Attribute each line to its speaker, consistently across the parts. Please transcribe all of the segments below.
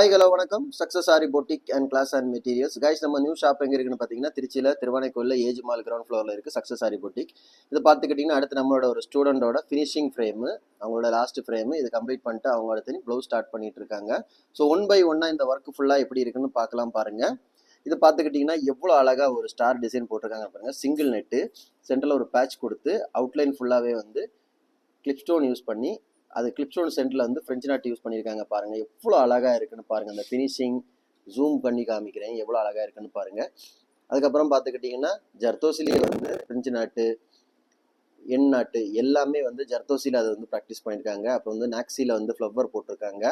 Speaker 1: Hi hello வணக்கம். Success Aari boutique and class and materials. Guys, நம்ம new shop எங்கே இருக்குன்னு பார்த்தீங்கன்னா திருச்சியில் திருவானைக்கோயிலில் ஏஜ் மால் கிரவுண்ட் ஃப்ளோரில் இருக்குது சக்ஸஸ் ஆரி பொட்டிக். இது பார்த்துக்கிட்டிங்கன்னா அடுத்து நம்மளோட ஒரு ஸ்டூடெண்டோட ஃபினிஷிங் ஃப்ரேமு, அவங்களோட லாஸ்ட் ஃப்ரேமு இது கம்ப்ளீட் பண்ணிட்டு அவங்க அடுத்து ப்ளவுஸ் ஸ்டார்ட் பண்ணிட்டு இருக்காங்க. ஸோ 1 by 1 இந்த ஒர்க் ஃபுல்லாக எப்படி இருக்குன்னு பார்க்கலாம் பாருங்கள். இது பார்த்துக்கிட்டிங்கன்னா எவ்வளோ அழகாக ஒரு ஸ்டார் டிசைன் போட்டிருக்காங்க பாருங்கள். சிங்கிள் நெட்டு சென்டரில் ஒரு பேட்ச் கொடுத்து அவுட்லைன் ஃபுல்லாகவே வந்து கிளிப் ஸ்டோன் யூஸ் பண்ணி அது கிளிப்ஸ்டோன் சென்டரில் வந்து ஃப்ரெஞ்ச் நாட் யூஸ் பண்ணியிருக்காங்க பாருங்கள். எவ்வளோ அழகாக இருக்குன்னு பாருங்கள். அந்த ஃபினிஷிங் ஜூம் பண்ணி காமிக்கிறேன் எவ்வளோ அழகாக இருக்குன்னு பாருங்கள். அதுக்கப்புறம் பார்த்துக்கிட்டிங்கன்னா ஜர்தோசிலேயே வந்து ஃப்ரெஞ்ச் நாட்டு எண் நாட்டு எல்லாமே வந்து ஜர்தோசியில் அதை வந்து ப்ராக்டிஸ் பண்ணியிருக்காங்க. அப்புறம் வந்து நாக்ஸியில் வந்து ஃப்ளவர் போட்டிருக்காங்க.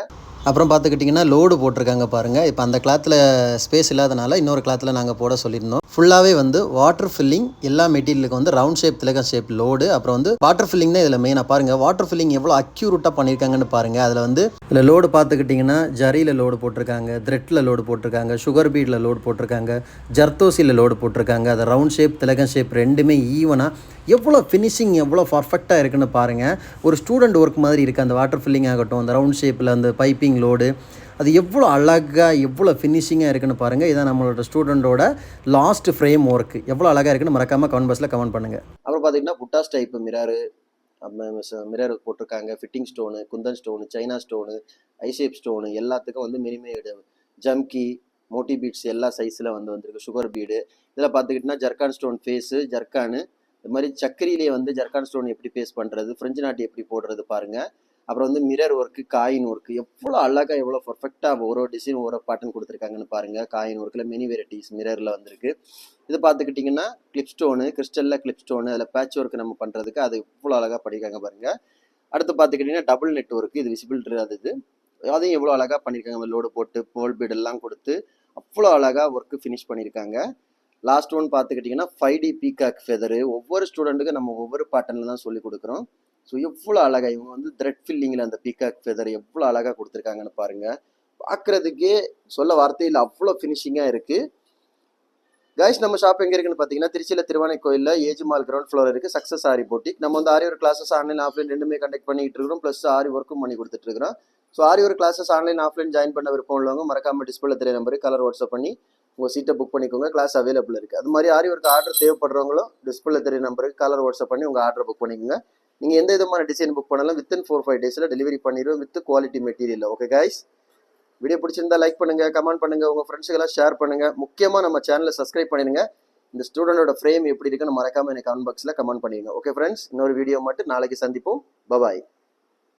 Speaker 1: அப்புறம் பார்த்துக்கிட்டிங்கன்னா லோடு போட்டிருக்காங்க பாருங்கள். இப்போ அந்த கிளாத்தில் ஸ்பேஸ் இல்லாதனால இன்னொரு கிளாத்தில் நாங்கள் போட சொல்லியிருந்தோம். ஃபுல்லாகவே வந்து வாட்டர் ஃபில்லிங் எல்லா மெட்டீரியலுக்கு வந்து ரவுண்ட் ஷேப் திலகம் ஷேப் லோடு. அப்புறம் வந்து வாட்டர் ஃபில்லிங் தான் இதில் மெயினாக பாருங்கள். வாட்டர் ஃபில்லிங் எவ்வளோ அக்யூரேட்டாக பண்ணியிருக்காங்கன்னு பாருங்கள். அதில் வந்து இதில் லோடு பார்த்துக்கிட்டிங்கன்னா ஜரியில் லோடு போட்டிருக்காங்க, த்ரெட்டில் லோடு போட்டிருக்காங்க, சுகர் பீடில் லோடு போட்டிருக்காங்க, ஜர்தோசியில் லோடு போட்டிருக்காங்க. அது ரவுண்ட் ஷேப் திலகம் ஷேப் ரெண்டுமே ஈவனாக எவ்வளோ ஃபினிஷிங் எவ்வளோ பர்ஃபெக்டாக இருக்குன்னு பாருங்கள். ஒரு ஸ்டூடெண்ட் ஒர்க் மாதிரி இருக்குது. அந்த வாட்டர் ஃபில்லிங் ஆகட்டும், அந்த ரவுண்ட் ஷேப்பில் அந்த பைப்பிங் லோடு, அது எவ்வளோ அழகாக எவ்வளோ ஃபினிஷிங்காக இருக்குன்னு பாருங்கள். இதான் நம்மளோட ஸ்டூடெண்ட்டோட லாஸ்ட் ஃப்ரேம் ஒர்க் எவ்வளோ அழகாக இருக்குன்னு மறக்காமல் கமெண்ட் பாக்ஸில் கமெண்ட் பண்ணுங்கள். அப்புறம் பார்த்தீங்கன்னா புட்டாஸ் டைப்பு மிரர் போட்டிருக்காங்க. Fitting stone, kundan stone, China stone, eye shape stone எல்லாத்துக்கும் வந்து மினிமேடு ஜம்கி மோட்டி பீட்ஸ் எல்லா சைஸில் வந்து வந்திருக்கு. சுகர் பீடு இதில் பார்த்துக்கிட்டிங்கன்னா ஜர்கான் ஸ்டோன் ஃபேஸு ஜர்கானு, இது மாதிரி சக்கரியிலே வந்து ஜர்கான் ஸ்டோன் எப்படி ஃபேஸ் பண்ணுறது, ஃப்ரெஞ்சு நாட்டு எப்படி போடுறது பாருங்கள். அப்புறம் வந்து மிரர் ஒர்க்கு, காயின் ஒர்க்கு எவ்வளோ அழகாக எவ்வளோ பர்ஃபெக்டாக ஒரு டிசைன் ஒரு பேட்டர்ன் கொடுத்துருக்காங்கன்னு பாருங்கள். காயின் ஒர்க்கில் மெனி வெரைட்டிஸ் மிரரில் வந்திருக்கு. இது பார்த்துக்கிட்டிங்கன்னா கிளிப் ஸ்டோனு, கிறிஸ்டலில் கிளிப் ஸ்டோனு, அதில் பேட்ச் ஒர்க் நம்ம பண்ணுறதுக்கு அது எவ்வளோ அழகாக பண்ணியிருக்காங்க பாருங்கள். அடுத்து பார்த்துக்கிட்டிங்கன்னா டபுள் நெட் ஒர்க்கு, இது விசிபிள் அது அதையும் எவ்வளோ அழகாக பண்ணியிருக்காங்க. லோடு போட்டு போல் பீட் எல்லாம் கொடுத்து அவ்வளோ அழகாக ஒர்க்கு ஃபினிஷ் பண்ணியிருக்காங்க. லாஸ்ட் ஒன் பார்த்துக்கிட்டிங்கன்னா 5D பீகாக் ஃபெதரு. ஒவ்வொரு ஸ்டூடெண்ட்டுக்கு நம்ம ஒவ்வொரு பேட்டர்னில் தான் சொல்லி கொடுக்குறோம். ஸோ எவ்வளோ அழகாக இவங்க வந்து த்ரெட் ஃபில்லிங்கில் அந்த பீகாக் ஃபெதர் எவ்வளோ அழகாக கொடுத்துருக்காங்கன்னு பாருங்கள். பார்க்குறதுக்கே சொல்ல வார்த்தையில் அவ்வளோ ஃபினிஷிங்காக இருக்குது. கைஸ், நம்ம ஷாப் எங்கே இருக்குன்னு பார்த்தீங்கன்னா திருச்சியில் திருவானைக்கோயிலில் ஏஜ் மால் கிரவுண்ட் ஃப்ளோர் இருக்குது சக்ஸஸ் ஆரி பொட்டிக். நம்ம வந்து Aari work classes online offline ரெண்டுமே கண்டக்ட் பண்ணிட்டு இருக்கிறோம். ப்ளஸ் ஆரி ஒர்க்கும் பண்ணி கொடுத்துட்ருக்கிறோம். So Aari work classes online offline join பண்ண விருப்பம் உள்ளவங்க மறக்காமல் டிஸ்பிளே தெரிய நம்பருக்கு கலர் வாட்ஸ்அப் பண்ணி உங்கள் சீட்டை புக் பண்ணிக்கோங்க. கிளாஸ் அவைலபிள் இருக்குது. அது மாதிரி ஆரி ஒர்க் ஆர்டர் தேவைப்படுறவங்களும் டிஸ்பிளே தெரிய நம்பருக்கு கலர் வாட்ஸ்அப் பண்ணி உங்கள் ஆர்டர் புக் பண்ணிக்கோங்க. நீங்கள் எந்த விதமான டிசைன் புக் பண்ணலாம் வித்தின் 4-5 டேஸில் டெலிவரி பண்ணிடுவோம் with quality material. Okay guys, video பிடிச்சிருந்தா லைக் பண்ணுங்கள், கமெண்ட் பண்ணுங்கள், உங்கள் ஃப்ரெண்ட்ஸுக்கெல்லாம் ஷேர் பண்ணுங்கள். முக்கியமாக நம்ம சேனலை சப்ஸ்கிரைப் பண்ணிடுங்க. இந்த ஸ்டூடெண்டோட ஃப்ரேம் எப்படி இருக்குன்னு மறக்காமல் எனக்கு கமெண்ட் பாக்ஸில் கமெண்ட் பண்ணிடுங்க. ஓகே ஃப்ரெண்ட்ஸ், இன்னொரு வீடியோ மட்டும் நாளைக்கு சந்திப்போம். பபாய்.